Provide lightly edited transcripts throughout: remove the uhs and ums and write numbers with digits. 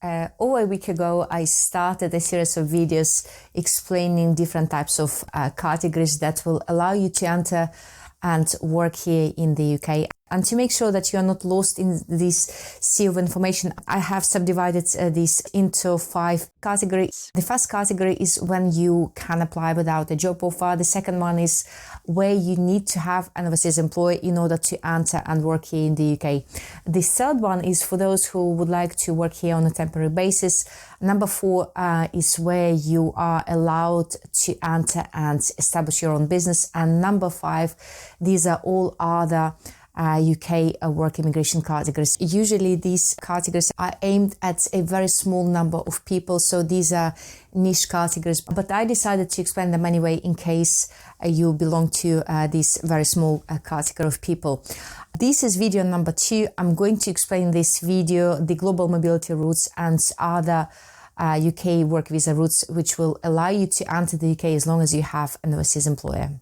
Over a week ago, I started a series of videos explaining different types of categories that will allow you to enter and work here in the UK. And to make sure that you are not lost in this sea of information, I have subdivided this into 5 categories. The first category is when you can apply without a job offer. The second one is where you need to have an overseas employer in order to enter and work here in the UK. The third one is for those who would like to work here on a temporary basis. Number 4 is where you are allowed to enter and establish your own business. And number 5, these are all other UK work immigration categories. Usually these categories are aimed at a very small number of people, so these are niche categories, but I decided to explain them anyway in case you belong to this very small category of people. This is video number 2. I'm going to explain this video the global mobility routes and other UK work visa routes which will allow you to enter the UK as long as you have an overseas employer.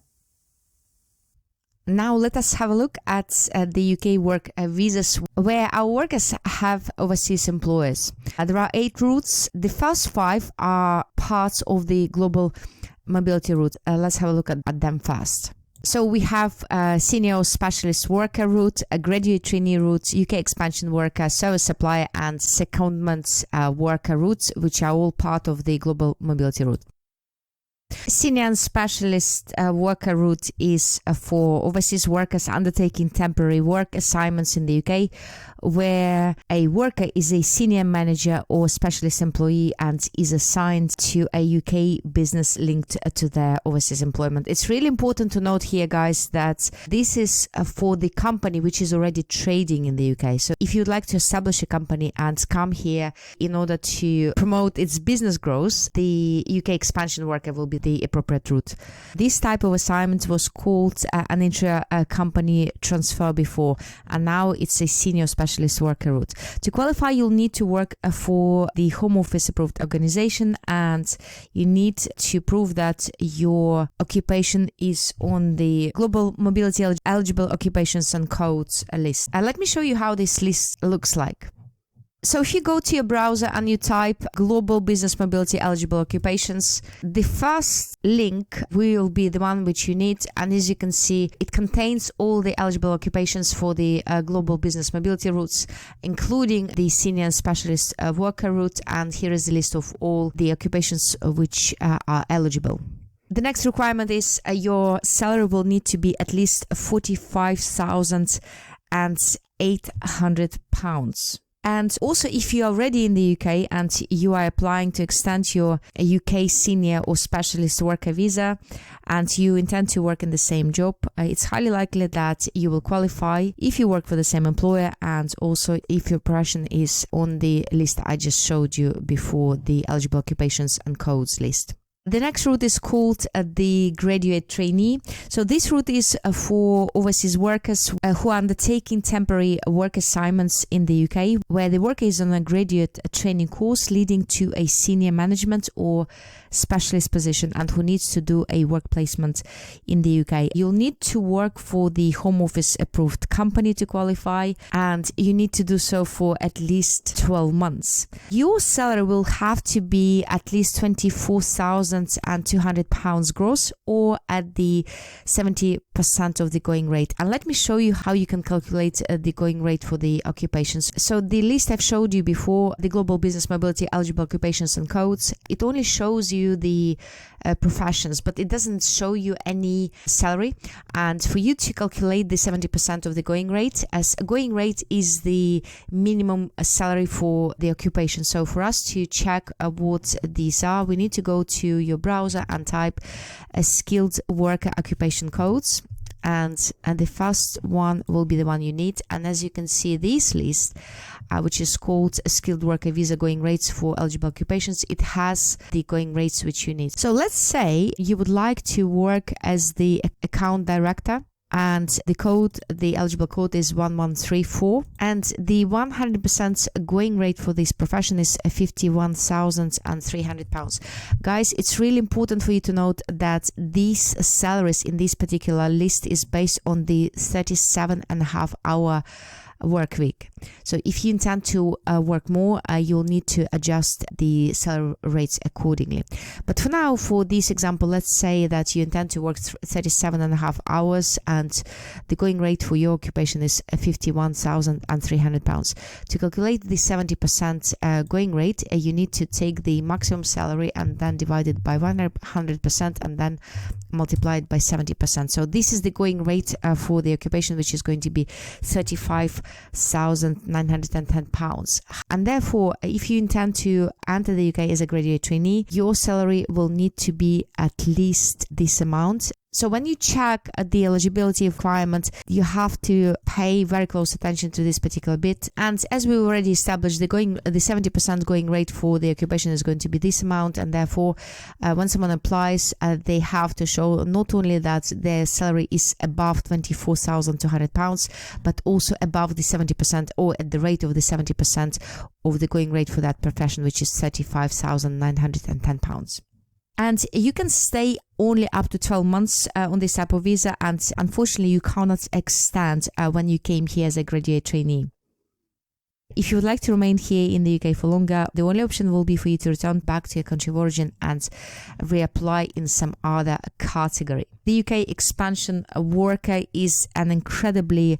Now let us have a look at the UK work visas where our workers have overseas employers. There are 8 routes. The first 5 are parts of the global mobility route. Let's have a look at them first. So we have senior specialist worker route, a graduate trainee route, UK expansion worker, service supplier and secondment worker routes, which are all part of the global mobility route. Senior and specialist worker route is for overseas workers undertaking temporary work assignments in the UK, where a worker is a senior manager or specialist employee and is assigned to a UK business linked to their overseas employment. It's really important to note here, guys, that this is for the company which is already trading in the UK. So if you'd like to establish a company and come here in order to promote its business growth, the UK expansion worker will be the appropriate route. This type of assignment was called an intra-company transfer before, and now it's a senior specialist worker route. To qualify, you'll need to work for the Home Office approved organization, and you need to prove that your occupation is on the Global Mobility Eligible Occupations and Codes list. Let me show you how this list looks like. So if you go to your browser and you type Global Business Mobility Eligible Occupations, the first link will be the one which you need. And as you can see, it contains all the eligible occupations for the Global Business Mobility routes, including the Senior and Specialist Worker route. And here is the list of all the occupations which are eligible. The next requirement is your salary will need to be at least £45,800. And also, if you are already in the UK and you are applying to extend your UK senior or specialist worker visa and you intend to work in the same job, it's highly likely that you will qualify if you work for the same employer and also if your profession is on the list I just showed you before, the eligible occupations and codes list. The next route is called the graduate trainee. So this route is for overseas workers who are undertaking temporary work assignments in the UK, where the worker is on a graduate training course leading to a senior management or specialist position and who needs to do a work placement in the UK. You'll need to work for the Home Office approved company to qualify, and you need to do so for at least 12 months. Your salary will have to be at least £24,200 gross or at the 70% of the going rate. And let me show you how you can calculate the going rate for the occupations. So the list I've showed you before, the Global Business Mobility Eligible Occupations and Codes, it only shows you the professions, but it doesn't show you any salary. And for you to calculate the 70% of the going rate, as a going rate is the minimum salary for the occupation. So for us to check what these are, we need to go to your browser and type skilled worker occupation codes. And the first one will be the one you need. And as you can see, this list, which is called skilled worker visa going rates for eligible occupations, it has the going rates which you need. So let's say you would like to work as the account director, and the eligible code is 1134, and the 100% going rate for this profession is £51,300. Guys, it's really important for you to note that these salaries in this particular list is based on the 37.5 hour work week. So if you intend to work more, you'll need to adjust the salary rates accordingly. But for now, for this example, let's say that you intend to work 37.5 hours and the going rate for your occupation is £51,300. To calculate the 70% going rate, you need to take the maximum salary and then divide it by 100% and then multiply it by 70%. So this is the going rate for the occupation, which is going to be £35,910. And therefore, if you intend to enter the UK as a graduate trainee, your salary will need to be at least this amount. So when you check the eligibility requirement, you have to pay very close attention to this particular bit. And as we already established, the 70% going rate for the occupation is going to be this amount. And therefore, when someone applies, they have to show not only that their salary is above £24,200, but also above the 70% or at the rate of the 70% of the going rate for that profession, which is £35,910. And you can stay only up to 12 months on this type of visa, and unfortunately you cannot extend when you came here as a graduate trainee. If you would like to remain here in the UK for longer, the only option will be for you to return back to your country of origin and reapply in some other category. The UK expansion worker is an incredibly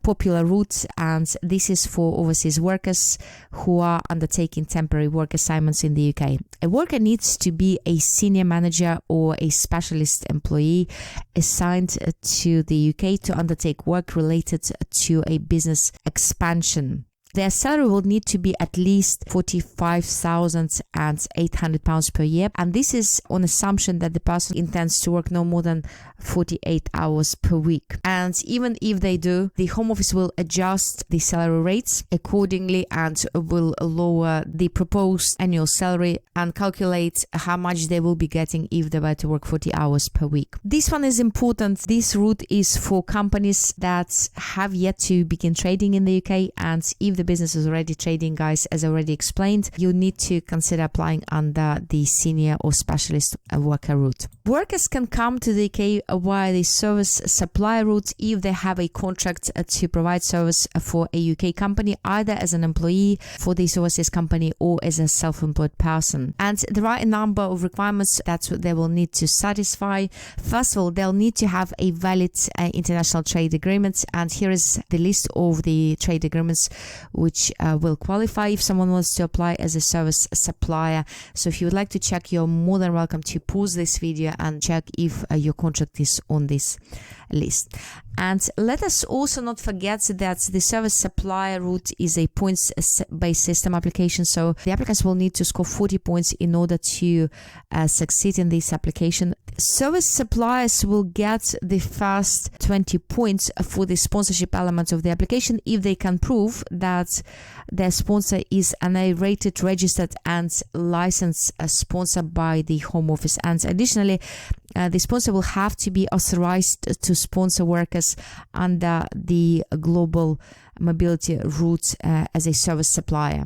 popular route, and this is for overseas workers who are undertaking temporary work assignments in the UK. A worker needs to be a senior manager or a specialist employee assigned to the UK to undertake work related to a business expansion. Their salary will need to be at least £45,800 per year, and this is on assumption that the person intends to work no more than 48 hours per week. And even if they do, the Home Office will adjust the salary rates accordingly and will lower the proposed annual salary and calculate how much they will be getting if they were to work 40 hours per week. This one is important. This route is for companies that have yet to begin trading in the UK, and if the business is already trading, guys, as I already explained, you need to consider applying under the senior or specialist worker route. Workers can come to the UK via the service supply route if they have a contract to provide service for a UK company, either as an employee for this overseas company or as a self-employed person. And there are a number of requirements that they will need to satisfy. First of all, they'll need to have a valid international trade agreement, and here is the list of the trade agreements which will qualify if someone wants to apply as a service supplier. So if you would like to check, you're more than welcome to pause this video and check if your contract is on this list. And let us also not forget that the service supplier route is a points-based system application, so the applicants will need to score 40 points in order to succeed in this application. Service suppliers will get the first 20 points for the sponsorship element of the application if they can prove that their sponsor is an A-rated, registered and licensed sponsor by the Home Office. And additionally, the sponsor will have to be authorized to sponsor workers under the global mobility route as a service supplier.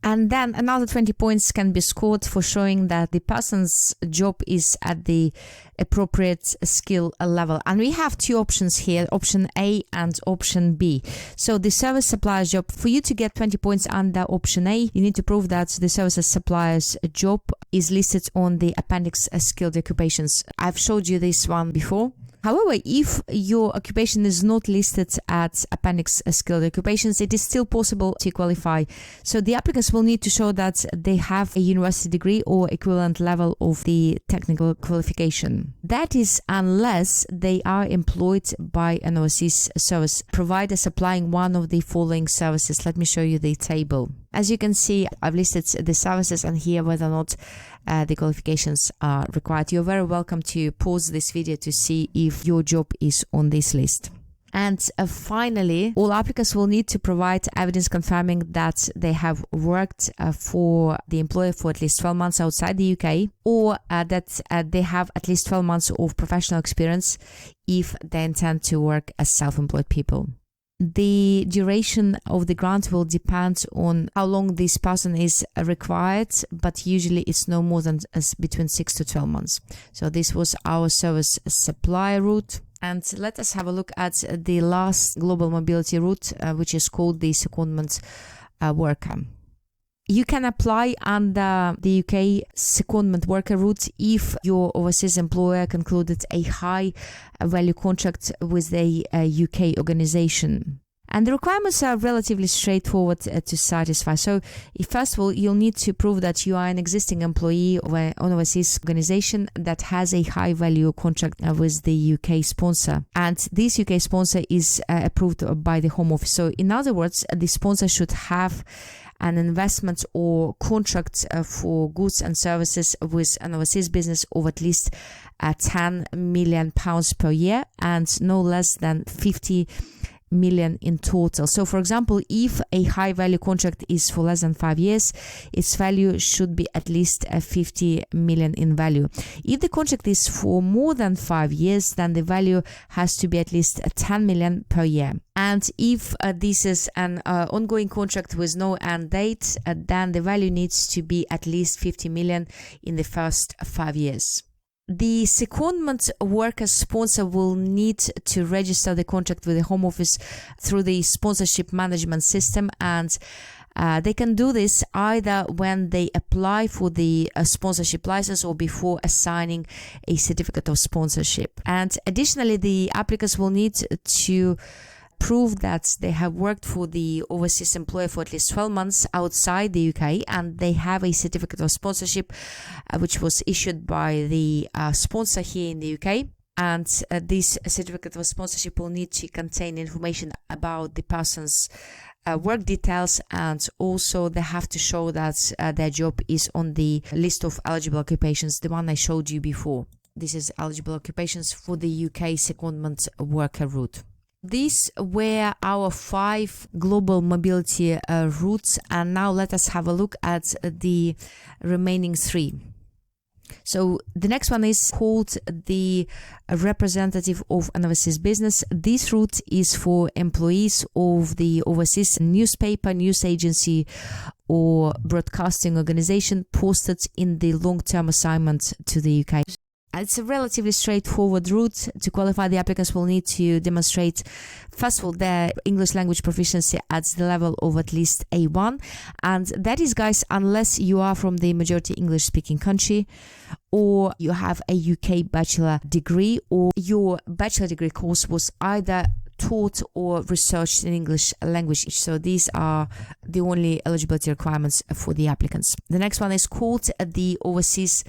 And then another 20 points can be scored for showing that the person's job is at the appropriate skill level. And we have two options here, option A and option B. So the service supplier's job, for you to get 20 points under option A, you need to prove that the service supplier's job is listed on the appendix skilled occupations. I've showed you this one before. However, if your occupation is not listed at Appendix Skilled Occupations, it is still possible to qualify. So the applicants will need to show that they have a university degree or equivalent level of the technical qualification. That is unless they are employed by an overseas service provider supplying one of the following services. Let me show you the table. As you can see, I've listed the services and here whether or not the qualifications are required. You're very welcome to pause this video to see if your job is on this list. And finally, all applicants will need to provide evidence confirming that they have worked for the employer for at least 12 months outside the UK, or that they have at least 12 months of professional experience if they intend to work as self-employed people. The duration of the grant will depend on how long this person is required, but usually it's no more than between 6 to 12 months. So this was our service supplier route. And let us have a look at the last global mobility route, which is called the secondment worker. You can apply under the UK secondment worker route if your overseas employer concluded a high value contract with a UK organization. And the requirements are relatively straightforward to satisfy. So, first of all, you'll need to prove that you are an existing employee of an overseas organization that has a high value contract with the UK sponsor. And this UK sponsor is approved by the Home Office. So, in other words, the sponsor should have an investment or contract for goods and services with an overseas business of at least £10 million per year and no less than 50 million in total. So for example, if a high value contract is for less than 5 years, its value should be at least 50 million in value. If the contract is for more than 5 years, then the value has to be at least 10 million per year. And if this is an ongoing contract with no end date, then the value needs to be at least 50 million in the first 5 years. The secondment worker sponsor will need to register the contract with the Home Office through the sponsorship management system, and they can do this either when they apply for the sponsorship license or before assigning a certificate of sponsorship. And additionally, the applicants will need to prove that they have worked for the overseas employer for at least 12 months outside the UK, and they have a certificate of sponsorship which was issued by the sponsor here in the UK. And this certificate of sponsorship will need to contain information about the person's work details, and also they have to show that their job is on the list of eligible occupations, the one I showed you before. This is eligible occupations for the UK secondment worker route. These were our 5 global mobility routes, and now let us have a look at the remaining 3. So the next one is called the representative of an overseas business. This route is for employees of the overseas newspaper, news agency, or broadcasting organization posted in the long-term assignment to the UK. It's a relatively straightforward route. To qualify, the applicants will need to demonstrate, first of all, their English language proficiency at the level of at least A1. And that is, guys, unless you are from the majority English-speaking country, or you have a UK bachelor degree, or your bachelor degree course was either taught or researched in English language. So these are the only eligibility requirements for the applicants. The next one is called the overseas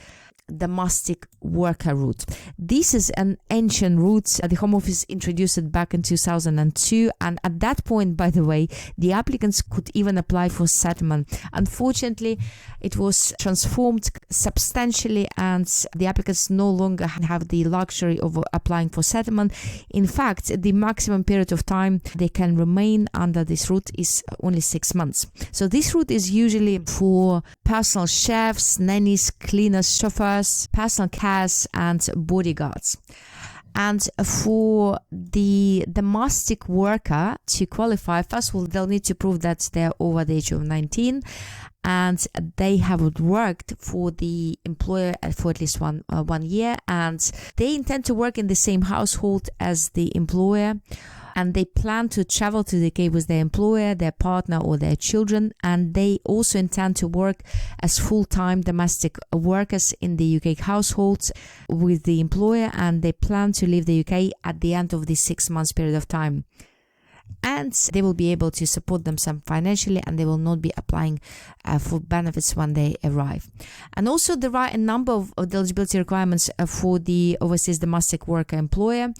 domestic worker route. This is an ancient route. The Home Office introduced it back in 2002, and at that point, by the way, the applicants could even apply for settlement. Unfortunately, it was transformed substantially, and the applicants no longer have the luxury of applying for settlement. In fact, the maximum period of time they can remain under this route is only 6 months. So this route is usually for personal chefs, nannies, cleaners, chauffeurs, personal cars, and bodyguards. And for the domestic worker to qualify, first of all, they'll need to prove that they're over the age of 19 and they have worked for the employer for at least one year, and they intend to work in the same household as the employer, and they plan to travel to the UK with their employer, their partner, or their children, and they also intend to work as full-time domestic workers in the UK households with the employer, and they plan to leave the UK at the end of the 6 months period of time. And they will be able to support themselves financially, and they will not be applying for benefits when they arrive. And also there are a number of eligibility requirements for the overseas domestic worker employer.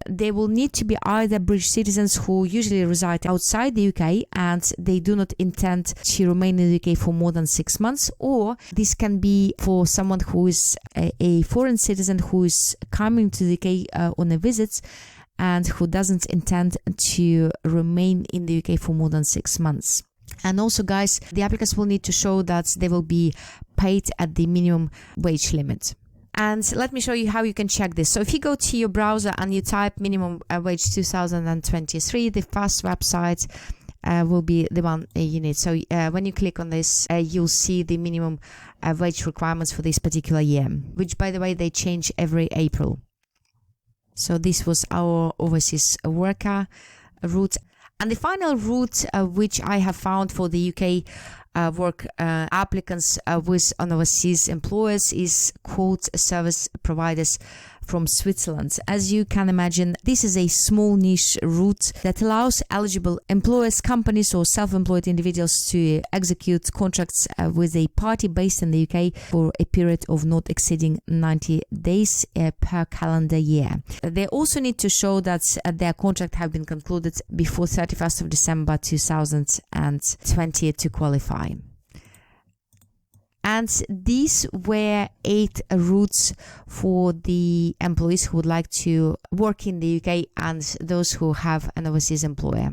They will need to be either British citizens who usually reside outside the UK and they do not intend to remain in the UK for more than 6 months, or this can be for someone who is a foreign citizen who is coming to the UK on a visit and who doesn't intend to remain in the UK for more than 6 months. And also, guys, the applicants will need to show that they will be paid at the minimum wage limit. And let me show you how you can check this. So if you go to your browser and you type minimum wage 2023, the first website will be the one you need. So when you click on this, you'll see the minimum wage requirements for this particular year, which, by the way, they change every April. So this was our overseas worker route. And the final route which I have found for the UK work applicants with overseas employers is quote service providers from Switzerland. As you can imagine, this is a small niche route that allows eligible employers, companies or self-employed individuals to execute contracts with a party based in the UK for a period of not exceeding 90 days per calendar year. They also need to show that their contract have been concluded before 31st of December 2020 to qualify. And these were 8 routes for the employees who would like to work in the UK and those who have an overseas employer.